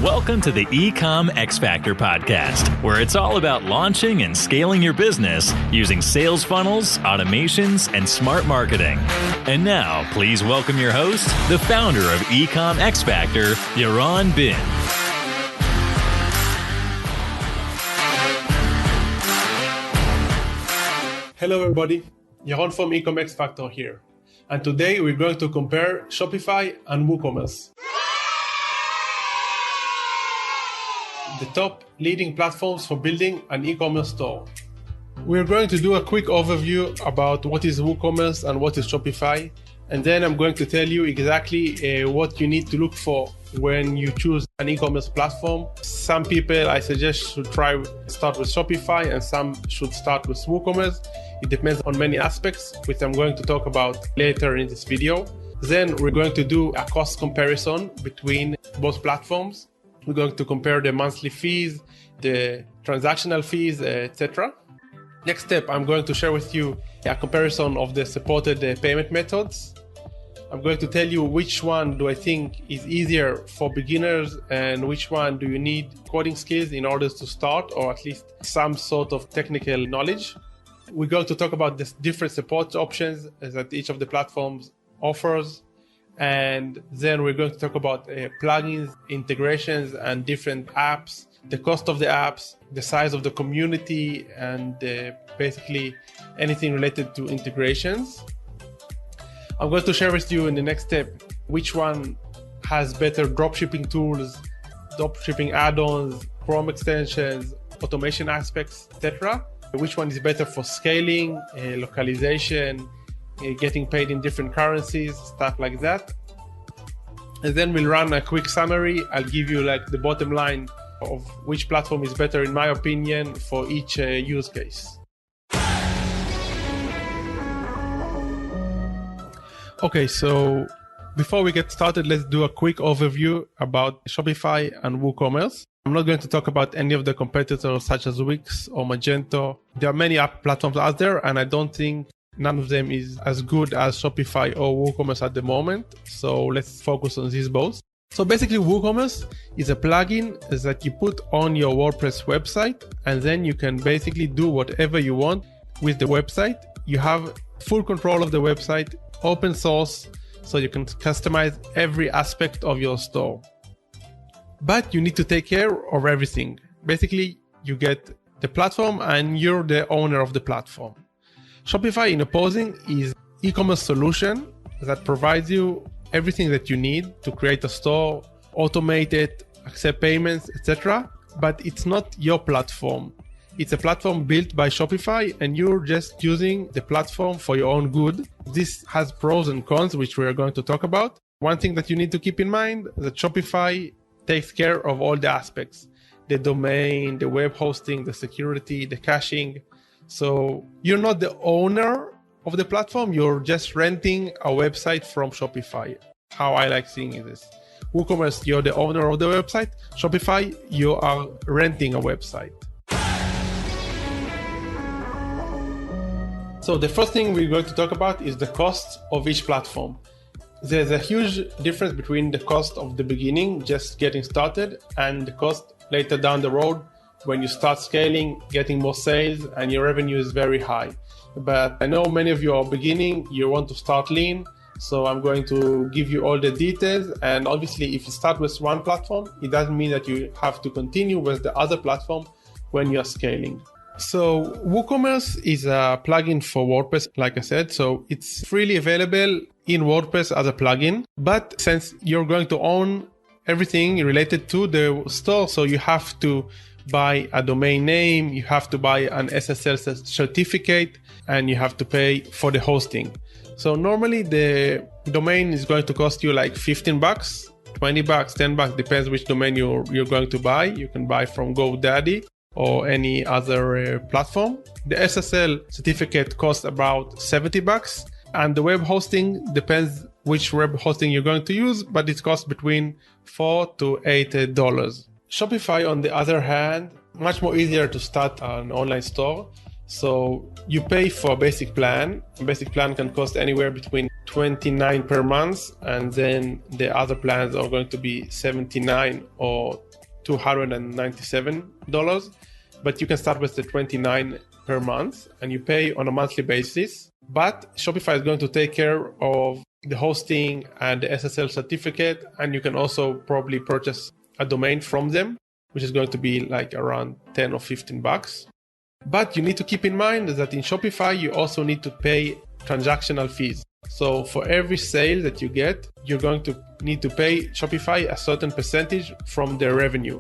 Welcome to the EcomXFactor podcast, where it's all about launching and scaling your business using sales funnels, automations, and smart marketing. And now, please welcome your host, the founder of EcomXFactor, Yaron Been. Hello everybody, Yaron from EcomXFactor here. And today we're going to compare Shopify and WooCommerce, the top leading platforms for building an e-commerce store. We're going to do a quick overview about what is WooCommerce and what is Shopify, and then I'm going to tell you exactly what you need to look for when you choose an e-commerce platform. Some people I suggest should start with Shopify, and some should start with WooCommerce. It depends on many aspects, which I'm going to talk about later in this video. Then we're going to do a cost comparison between both platforms. We're going to compare the monthly fees, the transactional fees, etc. Next step, I'm going to share with you a comparison of the supported payment methods. I'm going to tell you which one do I think is easier for beginners and which one do you need coding skills in order to start, or at least some sort of technical knowledge. We're going to talk about the different support options that each of the platforms offers. And then we're going to talk about plugins, integrations, and different apps, the cost of the apps, the size of the community, and basically anything related to integrations. I'm going to share with you in the next step which one has better dropshipping tools, dropshipping add-ons, Chrome extensions, automation aspects, etc. Which one is better for scaling, localization, getting paid in different currencies, stuff like that. And then we'll run a quick summary. I'll give you like the bottom line of which platform is better in my opinion for each use case. Okay, so before we get started, let's do a quick overview about Shopify and WooCommerce. I'm not going to talk about any of the competitors such as Wix or Magento. There are many app platforms out there, and I don't think none of them is as good as Shopify or WooCommerce at the moment. So let's focus on these both. So basically, WooCommerce is a plugin that you put on your WordPress website, and then you can basically do whatever you want with the website. You have full control of the website, open source, so you can customize every aspect of your store. But you need to take care of everything. Basically, you get the platform and you're the owner of the platform. Shopify, in opposing, is e-commerce solution that provides you everything that you need to create a store, automate it, accept payments, etc. But it's not your platform. It's a platform built by Shopify, and you're just using the platform for your own good. This has pros and cons, which we are going to talk about. One thing that you need to keep in mind is that Shopify takes care of all the aspects: the domain, the web hosting, the security, the caching. So you're not the owner of the platform, you're just renting a website from Shopify. How I like seeing this. WooCommerce, you're the owner of the website. Shopify, you are renting a website. So the first thing we're going to talk about is the cost of each platform. There's a huge difference between the cost of the beginning, just getting started, and the cost later down the road when you start scaling, getting more sales, and your revenue is very high. But I know many of you are beginning, you want to start lean, so I'm going to give you all the details. And obviously, if you start with one platform, it doesn't mean that you have to continue with the other platform when you're scaling. So WooCommerce is a plugin for WordPress, like I said. So it's freely available in WordPress as a plugin. But since you're going to own everything related to the store, so you have to buy a domain name, you have to buy an SSL certificate, and you have to pay for the hosting. So normally the domain is going to cost you like $15, $20, $10, depends which domain you're going to buy. You can buy from GoDaddy or any other platform. The SSL certificate costs about $70, and the web hosting depends which web hosting you're going to use, but it costs between $4 to $8. Shopify, on the other hand, much more easier to start an online store. So you pay for a basic plan. A basic plan can cost anywhere between $29 per month, and then the other plans are going to be $79 or $297. But you can start with the $29 per month and you pay on a monthly basis. But Shopify is going to take care of the hosting and the SSL certificate, and you can also probably purchase a domain from them, which is going to be like around $10 or $15. But you need to keep in mind that in Shopify, you also need to pay transactional fees. So for every sale that you get, you're going to need to pay Shopify a certain percentage from their revenue.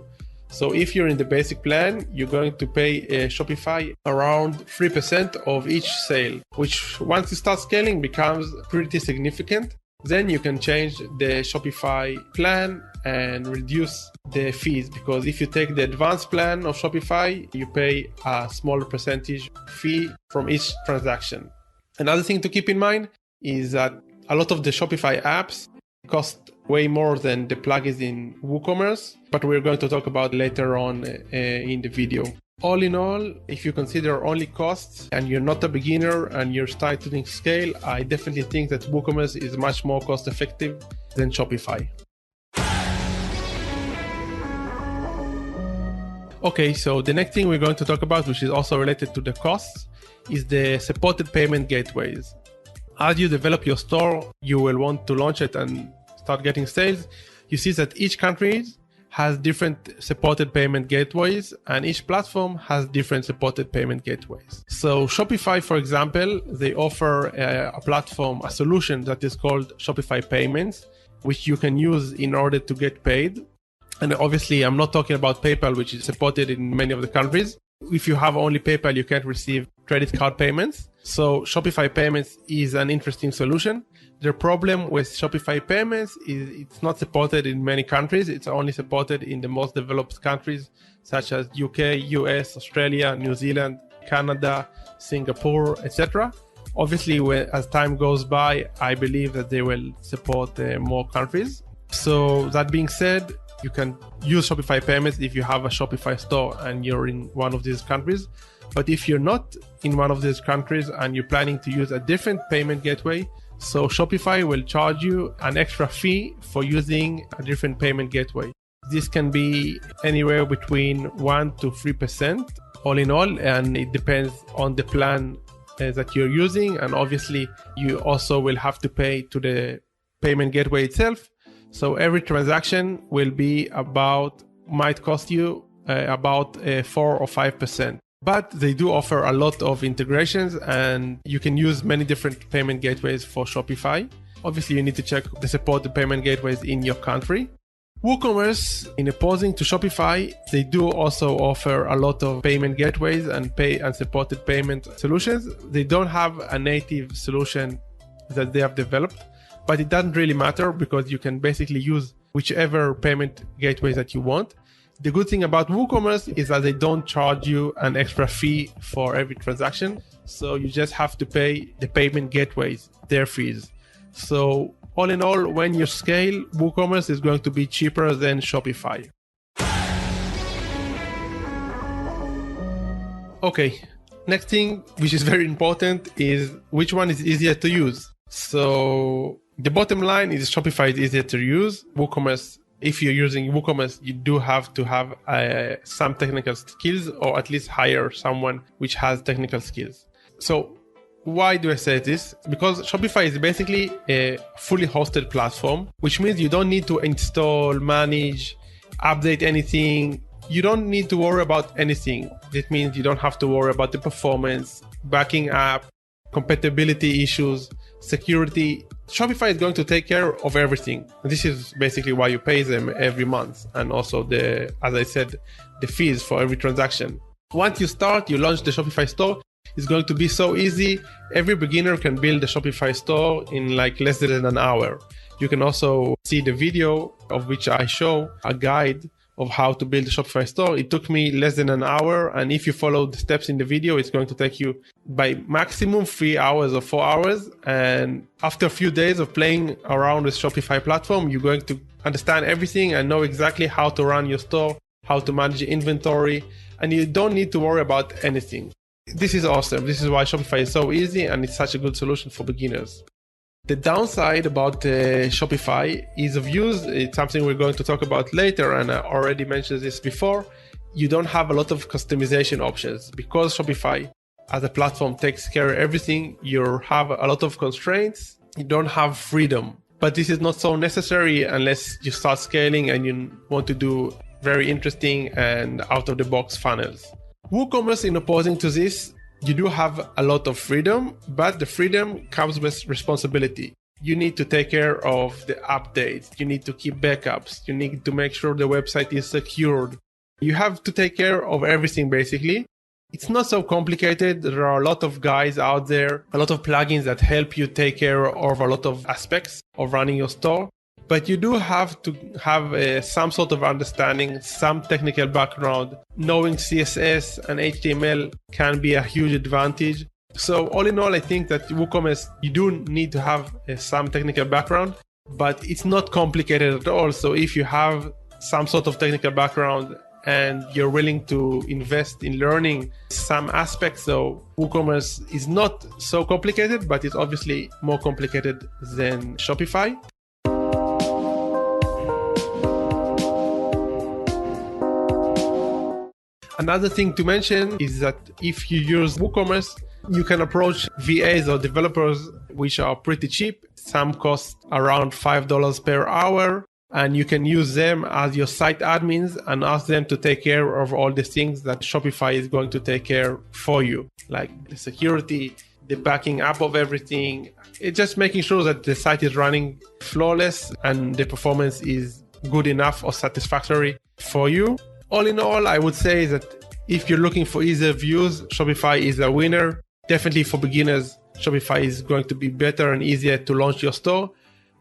So if you're in the basic plan, you're going to pay Shopify around 3% of each sale, which once you start scaling becomes pretty significant. Then you can change the Shopify plan and reduce the fees, because if you take the advanced plan of Shopify, you pay a smaller percentage fee from each transaction. Another thing to keep in mind is that a lot of the Shopify apps cost way more than the plugins in WooCommerce, but we're going to talk about later on in the video. All in all, if you consider only costs and you're not a beginner and you're starting to scale, I definitely think that WooCommerce is much more cost effective than Shopify. Okay, so the next thing we're going to talk about, which is also related to the costs, is the supported payment gateways. As you develop your store, you will want to launch it and start getting sales. You see that each country has different supported payment gateways, and each platform has different supported payment gateways. So Shopify, for example, they offer a platform, a solution that is called Shopify Payments, which you can use in order to get paid. And obviously, I'm not talking about PayPal, which is supported in many of the countries. If you have only PayPal, you can't receive credit card payments. So Shopify Payments is an interesting solution. The problem with Shopify Payments is it's not supported in many countries. It's only supported in the most developed countries, such as UK, US, Australia, New Zealand, Canada, Singapore, etc. Obviously, as time goes by, I believe that they will support more countries. So that being said, you can use Shopify Payments if you have a Shopify store and you're in one of these countries. But if you're not in one of these countries and you're planning to use a different payment gateway, so Shopify will charge you an extra fee for using a different payment gateway. This can be anywhere between 1 to 3% all in all, and it depends on the plan that you're using. And obviously, you also will have to pay to the payment gateway itself. So every transaction will be might cost you about 4 or 5%. But they do offer a lot of integrations, and you can use many different payment gateways for Shopify. Obviously, you need to check the supported payment gateways in your country. WooCommerce, in opposing to Shopify, they do also offer a lot of payment gateways and supported payment solutions. They don't have a native solution that they have developed, but it doesn't really matter because you can basically use whichever payment gateway that you want. The good thing about WooCommerce is that they don't charge you an extra fee for every transaction. So you just have to pay the payment gateways, their fees. So all in all, when you scale, WooCommerce is going to be cheaper than Shopify. Okay, next thing, which is very important, is which one is easier to use. So the bottom line is Shopify is easier to use. WooCommerce, if you're using WooCommerce, you do have to have some technical skills, or at least hire someone which has technical skills. So why do I say this? Because Shopify is basically a fully hosted platform, which means you don't need to install, manage, update anything. You don't need to worry about anything. It means you don't have to worry about the performance, backing up, compatibility issues, security. Shopify is going to take care of everything. This is basically why you pay them every month. And also as I said, the fees for every transaction. Once you start, you launch the Shopify store. It's going to be so easy. Every beginner can build a Shopify store in like less than an hour. You can also see the video of which I show a guide of how to build a Shopify store. It took me less than an hour. And if you follow the steps in the video, it's going to take you by maximum 3 hours or 4 hours. And after a few days of playing around with Shopify platform, you're going to understand everything and know exactly how to run your store, how to manage inventory, and you don't need to worry about anything. This is awesome. This is why Shopify is so easy and it's such a good solution for beginners. The downside about Shopify, ease of use, it's something we're going to talk about later, and I already mentioned this before. You don't have a lot of customization options. Because Shopify as a platform takes care of everything, you have a lot of constraints. You don't have freedom. But this is not so necessary unless you start scaling and you want to do very interesting and out-of-the-box funnels. WooCommerce, in opposing to this, you do have a lot of freedom, but the freedom comes with responsibility. You need to take care of the updates. You need to keep backups. You need to make sure the website is secured. You have to take care of everything, basically. It's not so complicated. There are a lot of guys out there, a lot of plugins that help you take care of a lot of aspects of running your store. But you do have to have some sort of understanding, some technical background. Knowing CSS and HTML can be a huge advantage. So all in all, I think that WooCommerce, you do need to have some technical background, but it's not complicated at all. So if you have some sort of technical background and you're willing to invest in learning some aspects, so WooCommerce is not so complicated, but it's obviously more complicated than Shopify. Another thing to mention is that if you use WooCommerce, you can approach VAs or developers, which are pretty cheap. Some cost around $5 per hour, and you can use them as your site admins and ask them to take care of all the things that Shopify is going to take care for you, like the security, the backing up of everything. It's just making sure that the site is running flawless and the performance is good enough or satisfactory for you. All in all, I would say that if you're looking for ease of use, Shopify is a winner. Definitely for beginners, Shopify is going to be better and easier to launch your store.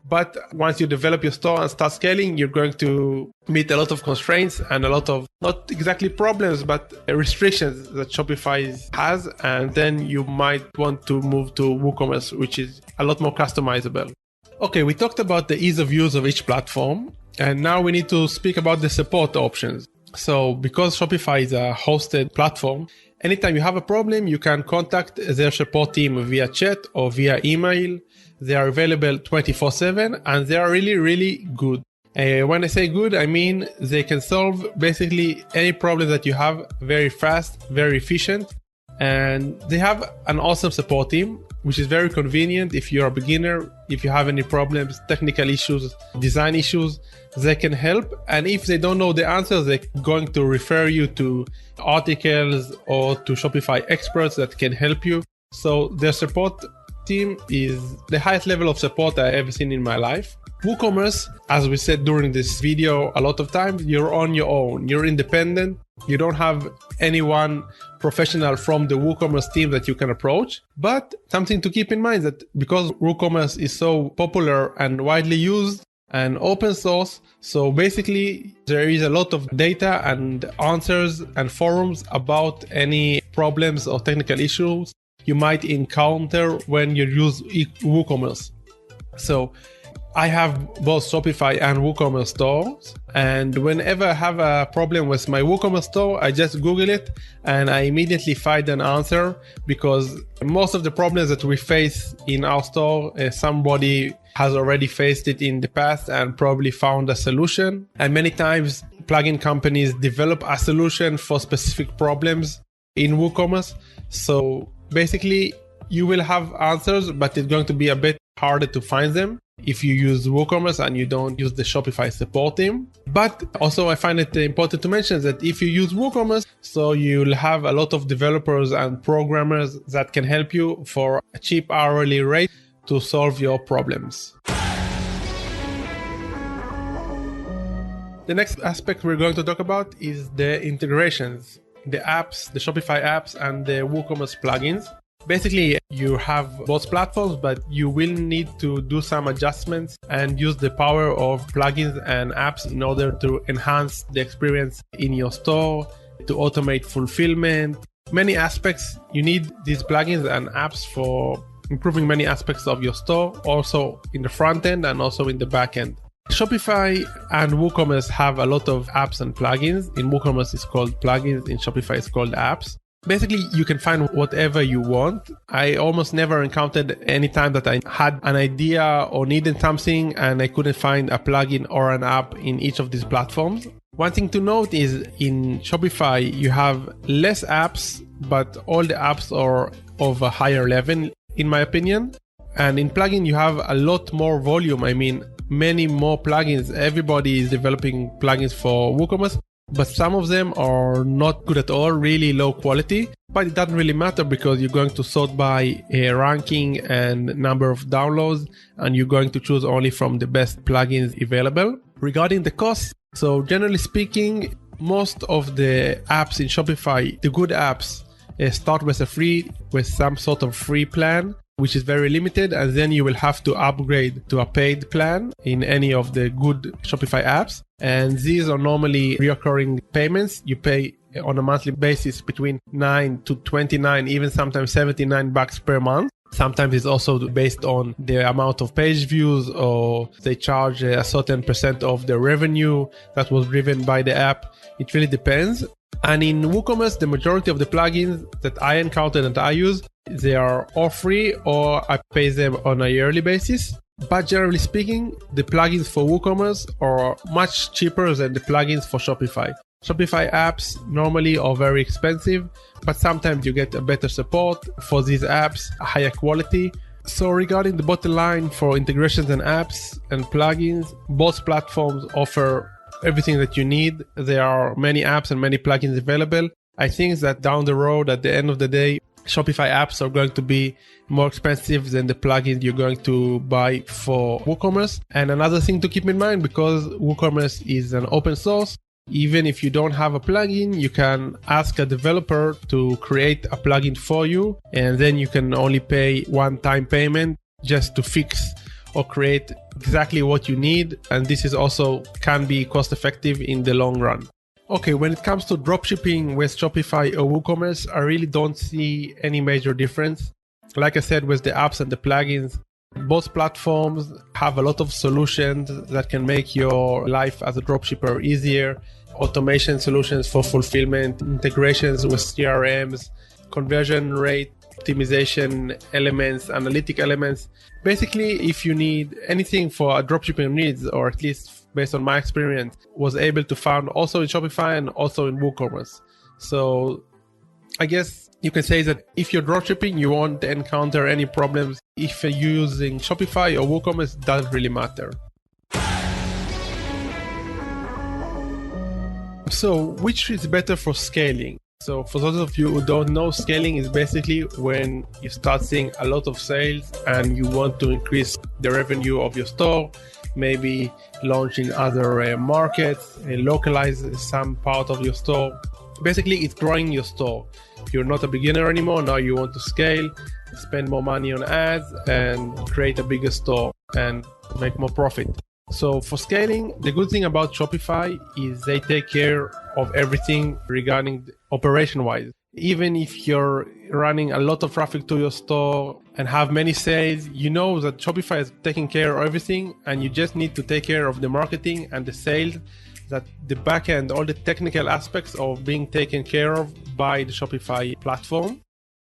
But once you develop your store and start scaling, you're going to meet a lot of constraints and a lot of, not exactly problems, but restrictions that Shopify has. And then you might want to move to WooCommerce, which is a lot more customizable. Okay, we talked about the ease of use of each platform. And now we need to speak about the support options. So because Shopify is a hosted platform, anytime you have a problem, you can contact their support team via chat or via email. They are available 24/7 and they are really, really good. When I say good, I mean they can solve basically any problem that you have very fast, very efficient. And they have an awesome support team, which is very convenient if you're a beginner. If you have any problems, technical issues, design issues, they can help. And if they don't know the answers, they're going to refer you to articles or to Shopify experts that can help you. So their support team is the highest level of support I've ever seen in my life. WooCommerce, as we said during this video, a lot of times you're on your own, you're independent. You don't have anyone professional from the WooCommerce team that you can approach. But something to keep in mind that because WooCommerce is so popular and widely used and open source, so basically there is a lot of data and answers and forums about any problems or technical issues you might encounter when you use WooCommerce. So I have both Shopify and WooCommerce stores, and whenever I have a problem with my WooCommerce store, I just Google it and I immediately find an answer, because most of the problems that we face in our store, somebody has already faced it in the past and probably found a solution. And many times plugin companies develop a solution for specific problems in WooCommerce. So basically you will have answers, but it's going to be a bit harder to find them if you use WooCommerce and you don't use the Shopify support team. But also I find it important to mention that if you use WooCommerce, so you'll have a lot of developers and programmers that can help you for a cheap hourly rate to solve your problems. The next aspect we're going to talk about is the integrations, the apps, the Shopify apps and the WooCommerce plugins. Basically, you have both platforms, but you will need to do some adjustments and use the power of plugins and apps in order to enhance the experience in your store, to automate fulfillment. Many aspects, you need these plugins and apps for improving many aspects of your store, also in the front end and also in the back end. Shopify and WooCommerce have a lot of apps and plugins. In WooCommerce it's called plugins, in Shopify it's called apps. Basically, you can find whatever you want. I almost never encountered any time that I had an idea or needed something and I couldn't find a plugin or an app in each of these platforms. One thing to note is in Shopify, you have less apps, but all the apps are of a higher level, in my opinion. And in plugin, you have a lot more volume. I mean, many more plugins. Everybody is developing plugins for WooCommerce, but some of them are not good at all, really low quality. But it doesn't really matter because you're going to sort by ranking and number of downloads, and you're going to choose only from the best plugins available. Regarding the cost, so generally speaking, most of the apps in Shopify, the good apps, start with some sort of free plan, which is very limited, and then you will have to upgrade to a paid plan in any of the good Shopify apps. And these are normally recurring payments. You pay on a monthly basis between $9 to $29, even sometimes $79 per month. Sometimes it's also based on the amount of page views, or they charge a certain percent of the revenue that was driven by the app. It really depends. And in WooCommerce, the majority of the plugins that I encountered and I use, they are all free or I pay them on a yearly basis. But generally speaking, the plugins for WooCommerce are much cheaper than the plugins for Shopify. Shopify apps normally are very expensive, but sometimes you get a better support for these apps, a higher quality. So regarding the bottom line for integrations and apps and plugins, both platforms offer everything that you need. There are many apps and many plugins available. I think that down the road, at the end of the day, Shopify apps are going to be more expensive than the plugins you're going to buy for WooCommerce. And another thing to keep in mind, because WooCommerce is an open source, even if you don't have a plugin, you can ask a developer to create a plugin for you, and then you can only pay one-time payment just to fix or create exactly what you need. And this is also can be cost effective in the long run. Okay, when it comes to dropshipping with Shopify or WooCommerce, I really don't see any major difference. Like I said, with the apps and the plugins, both platforms have a lot of solutions that can make your life as a dropshipper easier. Automation solutions for fulfillment, integrations with CRMs, conversion rate optimization elements, analytic elements. Basically, if you need anything for a dropshipping needs, or at least based on my experience, was able to find also in Shopify and also in WooCommerce. So I guess you can say that if you're dropshipping, you won't encounter any problems. If you're using Shopify or WooCommerce, it doesn't really matter. So which is better for scaling? So for those of you who don't know, scaling is basically when you start seeing a lot of sales and you want to increase the revenue of your store, maybe launch in other markets, localize some part of your store. Basically, it's growing your store. You're not a beginner anymore. Now you want to scale, spend more money on ads, and create a bigger store and make more profit. So for scaling, the good thing about Shopify is they take care of everything regarding operation-wise. Even if you're running a lot of traffic to your store and have many sales, you know that Shopify is taking care of everything, and you just need to take care of the marketing and the sales, that the backend, all the technical aspects of being taken care of by the Shopify platform.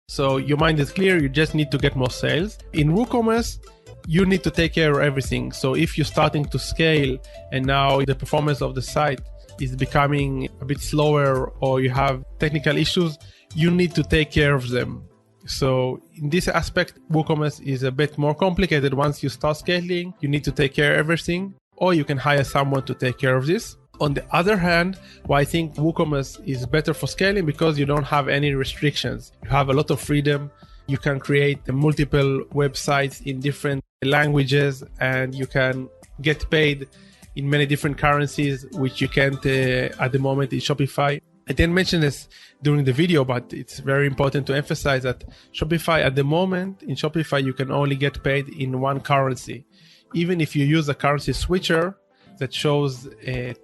So your mind is clear, you just need to get more sales. In WooCommerce, you need to take care of everything. So if you're starting to scale and now the performance of the site is becoming a bit slower, or you have technical issues, you need to take care of them. So in this aspect, WooCommerce is a bit more complicated. Once you start scaling, you need to take care of everything, or you can hire someone to take care of this. On the other hand, why I think WooCommerce is better for scaling, because you don't have any restrictions. You have a lot of freedom. You can create multiple websites in different languages, and you can get paid in many different currencies, which you can't at the moment in Shopify. I didn't mention this during the video, but it's very important to emphasize that Shopify at the moment, in Shopify, you can only get paid in one currency. Even if you use a currency switcher that shows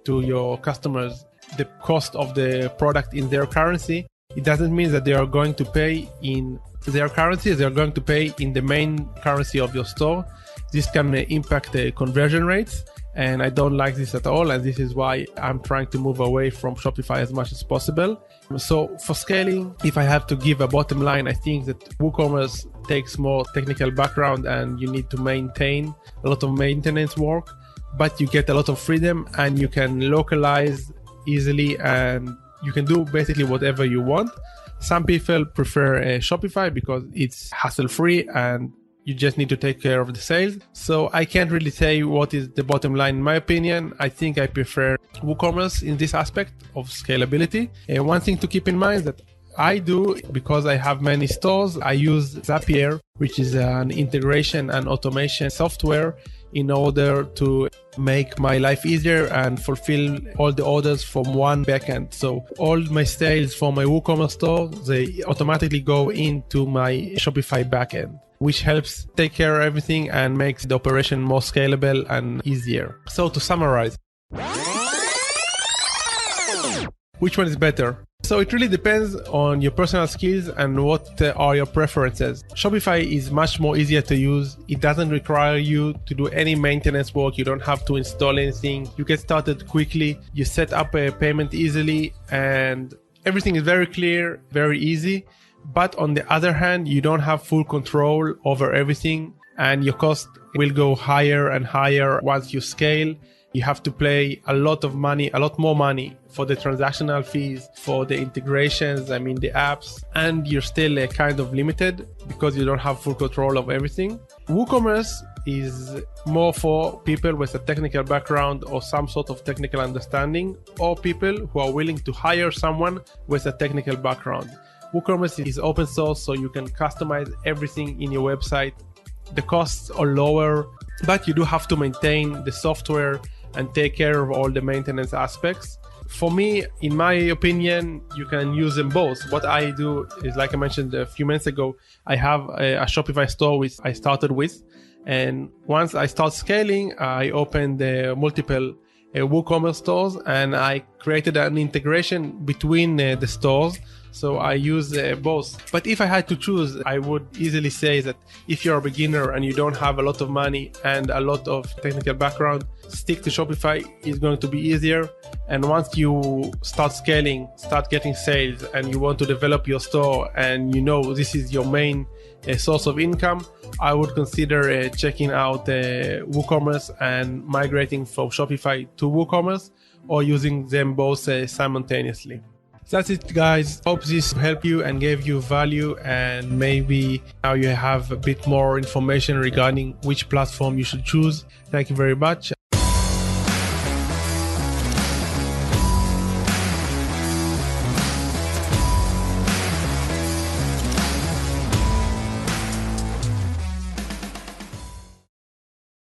to your customers the cost of the product in their currency, it doesn't mean that they are going to pay in their currency. They are going to pay in the main currency of your store. This can impact the conversion rates, And I don't like this at all. And this is why I'm trying to move away from Shopify as much as possible. So for scaling, if I have to give a bottom line, I think that WooCommerce takes more technical background and you need to maintain a lot of maintenance work, but you get a lot of freedom and you can localize easily and you can do basically whatever you want. Some people prefer Shopify because it's hassle-free and you just need to take care of the sales. So I can't really say what is the bottom line in my opinion. I think I prefer WooCommerce in this aspect of scalability. And one thing to keep in mind that I do, because I have many stores, I use Zapier, which is an integration and automation software in order to make my life easier and fulfill all the orders from one backend. So all my sales for my WooCommerce store, they automatically go into my Shopify backend, which helps take care of everything and makes the operation more scalable and easier. So to summarize, which one is better? So it really depends on your personal skills and what are your preferences. Shopify is much more easier to use. It doesn't require you to do any maintenance work. You don't have to install anything. You get started quickly. You set up a payment easily and everything is very clear, very easy. But on the other hand, you don't have full control over everything and your cost will go higher and higher once you scale. You have to pay a lot more money for the transactional fees, for the integrations, the apps, and you're still kind of limited because you don't have full control of everything. WooCommerce is more for people with a technical background or some sort of technical understanding, or people who are willing to hire someone with a technical background. WooCommerce is open source, so you can customize everything in your website. The costs are lower, but you do have to maintain the software and take care of all the maintenance aspects. For me, in my opinion, you can use them both. What I do is, like I mentioned a few minutes ago, I have a Shopify store I started with. And once I start scaling, I opened multiple WooCommerce stores and I created an integration between the stores. So I use both. But if I had to choose, I would easily say that if you're a beginner and you don't have a lot of money and a lot of technical background, stick to Shopify. Is going to be easier. And once you start scaling, start getting sales, and you want to develop your store and this is your main source of income, I would consider checking out WooCommerce and migrating from Shopify to WooCommerce or using them both simultaneously. That's it, guys. Hope this helped you and gave you value, and maybe now you have a bit more information regarding which platform you should choose. Thank you very much.